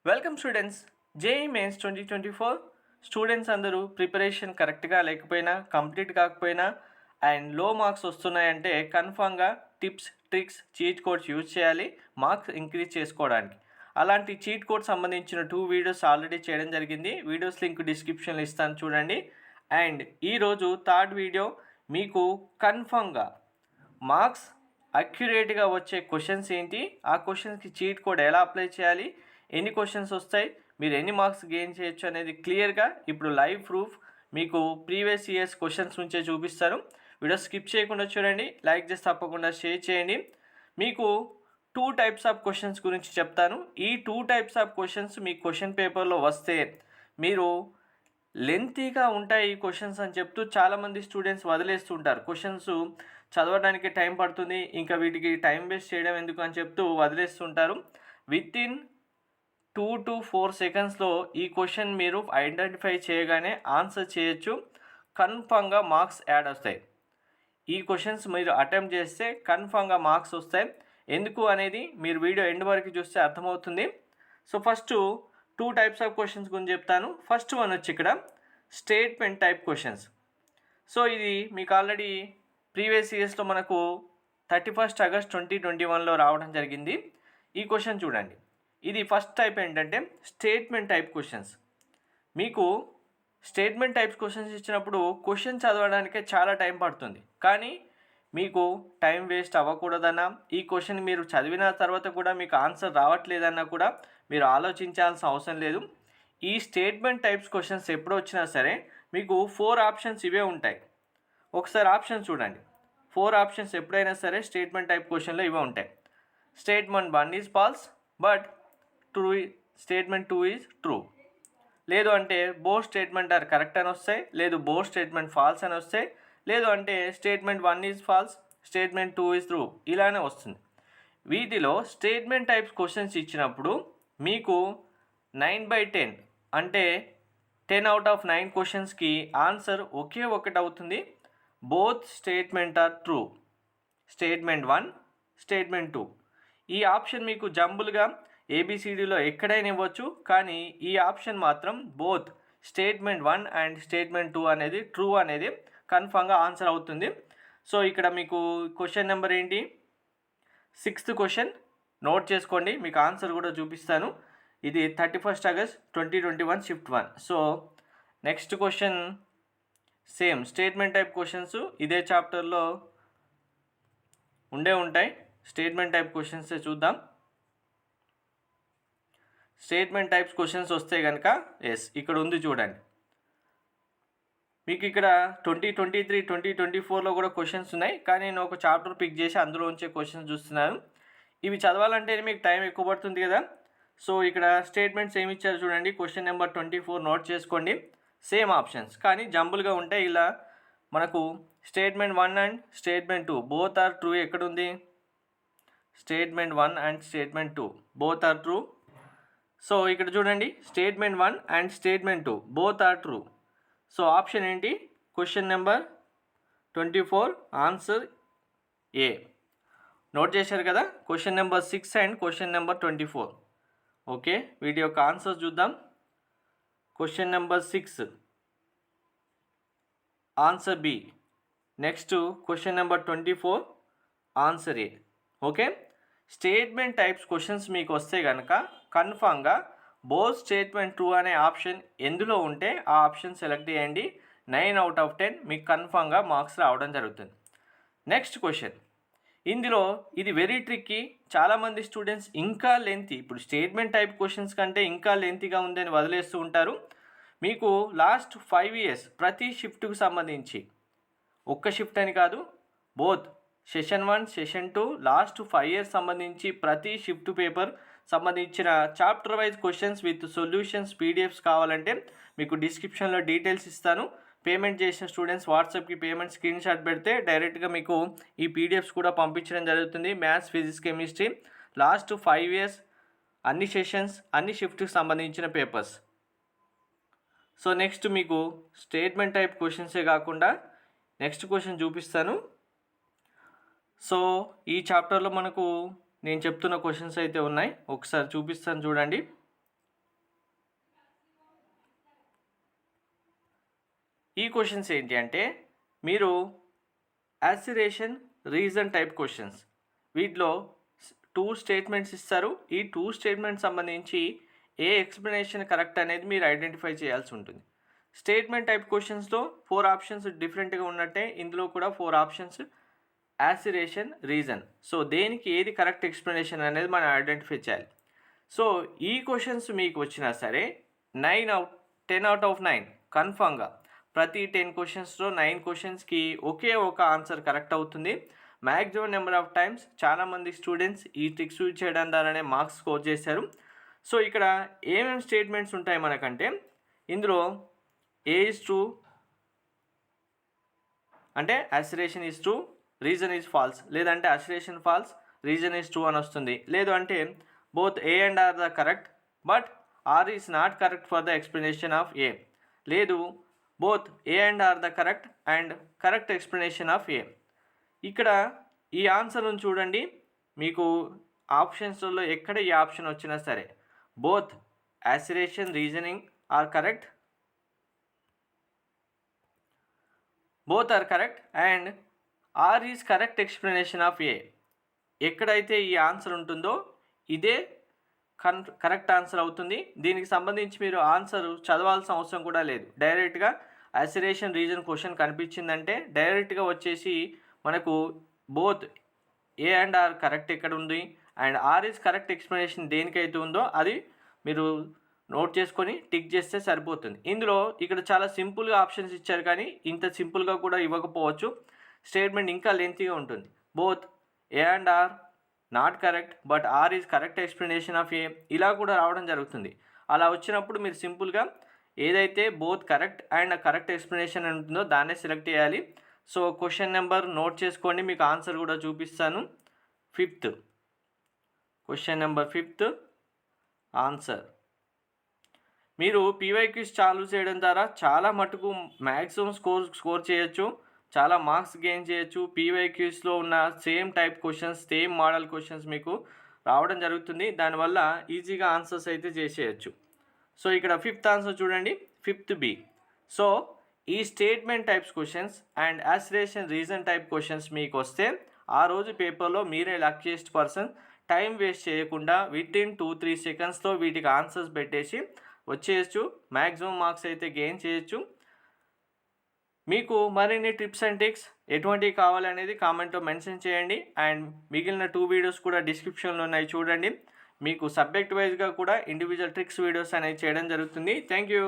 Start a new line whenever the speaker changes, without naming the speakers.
Welcome students. JEE mains 2024 students అందరూ preparation కరెక్ట్గా లేకపోయినా, కంప్లీట్ కాకపోయినా అండ్ లో మార్క్స్ వస్తున్నాయంటే కన్ఫామ్గా tips, tricks, cheat codes use చేయాలి మార్క్స్ ఇంక్రీజ్ చేసుకోవడానికి. అలాంటి చీట్ కోడ్ సంబంధించిన 2 వీడియోస్ ఆల్రెడీ చేయడం జరిగింది. వీడియోస్ లింక్ డిస్క్రిప్షన్లో ఇస్తాను చూడండి. అండ్ ఈరోజు థర్డ్ వీడియో మీకు కన్ఫామ్గా మార్క్స్ అక్యురేట్గా వచ్చే క్వశ్చన్స్ ఏంటి, ఆ క్వశ్చన్స్కి చీట్ కోడ్ ఎలా అప్లై చేయాలి, ఎన్ని క్వశ్చన్స్ వస్తాయి, మీరు ఎన్ని మార్క్స్ గెయిన్ చేయొచ్చు అనేది క్లియర్గా ఇప్పుడు లైవ్ ప్రూఫ్ మీకు ప్రీవియస్ ఇయర్స్ క్వశ్చన్స్ నుంచే చూపిస్తారు. వీడియో స్కిప్ చేయకుండా చూడండి, లైక్ చేసి తప్పకుండా షేర్ చేయండి. మీకు 2 టైప్స్ ఆఫ్ క్వశ్చన్స్ గురించి చెప్తాను. ఈ 2 types of questions me question పేపర్లో వస్తే మీరు లెంతీగా ఉంటాయి ఈ క్వశ్చన్స్ అని చెప్తూ చాలామంది స్టూడెంట్స్ వదిలేస్తుంటారు. క్వశ్చన్స్ చదవడానికి టైం పడుతుంది, ఇంకా వీటికి టైం వేస్ట్ చేయడం ఎందుకు అని చెప్తూ వదిలేస్తుంటారు. విత్ ఇన్ 2 to 4 సెకండ్స్లో ఈ క్వశ్చన్ మీరు ఐడెంటిఫై చేయగానే ఆన్సర్ చేయొచ్చు. కన్ఫామ్గా మార్క్స్ యాడ్ వస్తాయి. ఈ క్వశ్చన్స్ మీరు అటెంప్ట్ చేస్తే కన్ఫామ్గా మార్క్స్ వస్తాయి. ఎందుకు అనేది మీరు వీడియో ఎండ్ వరకు చూస్తే అర్థమవుతుంది. So first 2 types of questions గురించి చెప్తాను. ఫస్ట్ వన్ వచ్చి ఇక్కడ స్టేట్మెంట్ టైప్ క్వశ్చన్స్. సో ఇది మీకు ఆల్రెడీ ప్రీవియస్ ఇయర్స్లో మనకు 31 ఆగస్ట్ 2021లో రావడం జరిగింది. ఈ క్వశ్చన్ చూడండి. ఇది ఫస్ట్ టైప్ ఏంటంటే స్టేట్మెంట్ టైప్ క్వశ్చన్స్. మీకు స్టేట్మెంట్ టైప్స్ క్వశ్చన్స్ ఇచ్చినప్పుడు క్వశ్చన్ చదవడానికే చాలా టైం పడుతుంది. కానీ మీకు టైం వేస్ట్ అవ్వకూడదన్నా, ఈ క్వశ్చన్ మీరు చదివిన తర్వాత కూడా మీకు ఆన్సర్ రావట్లేదన్నా కూడా మీరు ఆలోచించాల్సిన అవసరం లేదు. ఈ స్టేట్మెంట్ టైప్స్ క్వశ్చన్స్ ఎప్పుడు వచ్చినా సరే మీకు 4 ఆప్షన్స్ ఇవే ఉంటాయి. ఒకసారి ఆప్షన్స్ చూడండి. 4 ఆప్షన్స్ ఎప్పుడైనా సరే స్టేట్మెంట్ టైప్ క్వశ్చన్లో ఇవే ఉంటాయి. Statement 1 is false but true, statement 2 is true. లేదు అంటే బోత్ స్టేట్మెంట్ ఆర్ కరెక్ట్ అని వస్తాయి, లేదు బోత్ స్టేట్మెంట్ ఫాల్స్ అని వస్తాయి, లేదు అంటే statement 1 is false, statement 2 is true, ఇలానే వస్తుంది. వీటిలో స్టేట్మెంట్ టైప్స్ క్వశ్చన్స్ ఇచ్చినప్పుడు మీకు 9/10 అంటే 10 out of 9 క్వశ్చన్స్కి ఆన్సర్ ఒకే ఒకటి అవుతుంది. Both statement are true, statement 1, statement 2. ఈ ఆప్షన్ మీకు జంబుల్గా ఏబిసిడిలో ఎక్కడైనా ఇవ్వచ్చు, కానీ ఈ ఆప్షన్ మాత్రం బోత్ స్టేట్మెంట్ 1 అండ్ స్టేట్మెంట్ 2 అనేది ట్రూ అనేది కన్ఫామ్గా ఆన్సర్ అవుతుంది. సో ఇక్కడ మీకు క్వశ్చన్ నెంబర్ ఏంటి, 6th క్వశ్చన్ నోట్ చేసుకోండి, మీకు ఆన్సర్ కూడా చూపిస్తాను. ఇది 31 August 2021 shift 1. So next question same statement type questions ఇదే చాప్టర్లో ఉంటాయి. స్టేట్మెంట్ టైప్ క్వశ్చన్స్ చూద్దాం. స్టేట్మెంట్ టైప్స్ క్వశ్చన్స్ వస్తే కనుక ఇక్కడ ఉంది చూడండి. మీకు ఇక్కడ 2023, 2024లో కూడా క్వశ్చన్స్ ఉన్నాయి, కానీ నేను ఒక చాప్టర్ పిక్ చేసి అందులో ఉంచే క్వశ్చన్స్ చూస్తున్నాను. ఇవి చదవాలంటే మీకు టైం ఎక్కువ పడుతుంది కదా. సో ఇక్కడ స్టేట్మెంట్స్ ఏమి ఇచ్చారు చూడండి. క్వశ్చన్ నెంబర్ 24 నోట్ చేసుకోండి. సేమ్ ఆప్షన్స్ కానీ జంబుల్గా ఉంటాయి. ఇలా మనకు statement 1 and statement 2 both are true ఎక్కడుంది, statement 1 and statement 2 both are true. So ఇక్కడ చూడండి, statement 1 and statement 2 both are true. So option ఏంటి, question number 24 answer A. Note చేశారు కదా. Question number 6 and question number 24. Okay, వీటి యొక్క answer చూద్దాం. Question number 6 answer B. Next question number 24 answer A. Okay, statement types questions మీకు వస్తే కనుక కన్ఫామ్గా బోత్ స్టేట్మెంట్ ట్రూ అనే ఆప్షన్ ఎందులో ఉంటే ఆ ఆప్షన్ సెలెక్ట్ చేయండి. 9 out of 10 మీకు కన్ఫామ్గా మార్క్స్ రావడం జరుగుతుంది. నెక్స్ట్ క్వశ్చన్, ఇందులో ఇది వెరీ ట్రిక్కీ. చాలామంది స్టూడెంట్స్ ఇంకా లెంతీ, ఇప్పుడు స్టేట్మెంట్ టైప్ క్వశ్చన్స్ కంటే ఇంకా లెంతీగా ఉందని వదిలేస్తూ ఉంటారు. మీకు లాస్ట్ 5 years ప్రతి షిఫ్ట్కు సంబంధించి, ఒక్క షిఫ్ట్ అని కాదు, both session 1, session 2, last 5 years సంబంధించి ప్రతి షిఫ్ట్ పేపర్ సంబంధించిన chapter wise questions with solutions PDFs కావాలంటే మీకు డిస్క్రిప్షన్లో డీటెయిల్స్ ఇస్తాను. పేమెంట్ చేసిన స్టూడెంట్స్ వాట్సాప్కి పేమెంట్ స్క్రీన్ షాట్ పెడితే డైరెక్ట్గా మీకు ఈ పీడిఎఫ్స్ కూడా పంపించడం జరుగుతుంది. Maths, physics, chemistry last 5 years అన్ని సెషన్స్, అన్ని షిఫ్ట్కి సంబంధించిన పేపర్స్. సో నెక్స్ట్ మీకు స్టేట్మెంట్ టైప్ క్వశ్చన్సే కాకుండా నెక్స్ట్ క్వశ్చన్ చూపిస్తాను. సో ఈ చాప్టర్లో మనకు నేను చెప్తున్న క్వశ్చన్స్ అయితే ఉన్నాయి, ఒకసారి చూపిస్తాను చూడండి. ఈ క్వశ్చన్స్ ఏంటి అంటే మీరు అసిరేషన్ రీజన్ టైప్ క్వశ్చన్స్, వీటిలో 2 స్టేట్మెంట్స్ ఇస్తారు. ఈ 2 స్టేట్మెంట్స్ సంబంధించి ఏ ఎక్స్ప్లెనేషన్ కరెక్ట్ అనేది మీరు ఐడెంటిఫై చేయాల్సి ఉంటుంది. స్టేట్మెంట్ టైప్ క్వశ్చన్స్లో 4 ఆప్షన్స్ డిఫరెంట్గా ఉన్నట్టే ఇందులో కూడా 4 ఆప్షన్స్ యాసిరేషన్ రీజన్. సో దేనికి ఏది కరెక్ట్ ఎక్స్ప్లెనేషన్ అనేది మనం ఐడెంటిఫై చేయాలి. సో ఈ క్వశ్చన్స్ మీకు వచ్చినా సరే 10 అవుట్ ఆఫ్ 9 కన్ఫామ్గా ప్రతి 10 క్వశ్చన్స్లో 9 క్వశ్చన్స్కి ఒకే ఒక ఆన్సర్ కరెక్ట్ అవుతుంది. మ్యాక్సిమం నెంబర్ ఆఫ్ టైమ్స్ చాలామంది స్టూడెంట్స్ ఈ ట్రిక్స్ యూజ్ చేయడం ద్వారానే మార్క్స్ స్కోర్ చేశారు. సో ఇక్కడ ఏమేమి స్టేట్మెంట్స్ ఉంటాయి మనకంటే ఇందులో ఏ ఈజ్ ట్రూ అంటే assertion is true, reason is false, లేదంటే assertion false, reason is true అని వస్తుంది. లేదు అంటే both A and R the correct but R is not correct for the explanation of A. లేదు both A and R the correct and correct explanation of A. ఇక్కడ ఈ ఆన్సర్ను చూడండి, మీకు ఆప్షన్స్లో ఎక్కడ ఈ ఆప్షన్ వచ్చినా సరే both assertion reasoning are correct, both are correct and R is correct explanation of A. ఎక్కడైతే ఈ ఆన్సర్ ఉంటుందో ఇదే కరెక్ట్ ఆన్సర్ అవుతుంది. దీనికి సంబంధించి మీరు ఆన్సర్ చదవాల్సిన అవసరం కూడా లేదు. డైరెక్ట్గా అసిరేషన్ రీజన్ క్వశ్చన్ కనిపించిందంటే డైరెక్ట్గా వచ్చేసి మనకు both A and R correct ఎక్కడ ఉంది and R is correct explanation దేనికైతే ఉందో అది మీరు నోట్ చేసుకొని టిక్ చేస్తే సరిపోతుంది. ఇందులో ఇక్కడ చాలా సింపుల్గా ఆప్షన్స్ ఇచ్చారు కానీ ఇంత సింపుల్గా కూడా ఇవ్వకపోవచ్చు. స్టేట్మెంట్ ఇంకా లెంతీగా ఉంటుంది. Both A and R not correct but R is correct explanation of A ఇలా కూడా రావడం జరుగుతుంది. అలా వచ్చినప్పుడు మీరు సింపుల్గా ఏదైతే both correct and correct explanation ఉంటుందో దాన్నే సెలెక్ట్ చేయాలి. సో క్వశ్చన్ నెంబర్ నోట్ చేసుకోండి, మీకు ఆన్సర్ కూడా చూపిస్తాను. 5th question number 5th answer. మీరు పీవైక్యూస్ చాలు చేయడం ద్వారా చాలా మటుకు మ్యాక్సిమం స్కోర్ చేయొచ్చు, చాలా మార్క్స్ గెయిన్ చేయొచ్చు. పీవైక్యూస్లో ఉన్న same type questions, same model questions మీకు రావడం జరుగుతుంది. దానివల్ల ఈజీగా ఆన్సర్స్ అయితే చేసేయచ్చు. సో ఇక్కడ 5th ఆన్సర్ చూడండి, 5th B. సో ఈ statement types questions and assertion reason type questions మీకు వస్తే ఆ రోజు పేపర్లో మీరే లక్కీయెస్ట్ పర్సన్. టైం వేస్ట్ చేయకుండా వితిన్ 2-3 సెకండ్స్లో వీటికి ఆన్సర్స్ పెట్టేసి వచ్చేయచ్చు. మ్యాక్సిమం మార్క్స్ అయితే గెయిన్ చేయొచ్చు. మీకు మరిన్ని టిప్స్ అండ్ ట్రిక్స్ ఎటువంటివి కావాలనేది కామెంట్లో మెన్షన్ చేయండి. అండ్ మిగిలిన 2 వీడియోస్ కూడా డిస్క్రిప్షన్లో ఉన్నాయి, చూడండి. మీకు సబ్జెక్ట్ వైజ్గా కూడా ఇండివిజువల్ ట్రిక్స్ వీడియోస్ అనేవి చేయడం జరుగుతుంది. Thank you.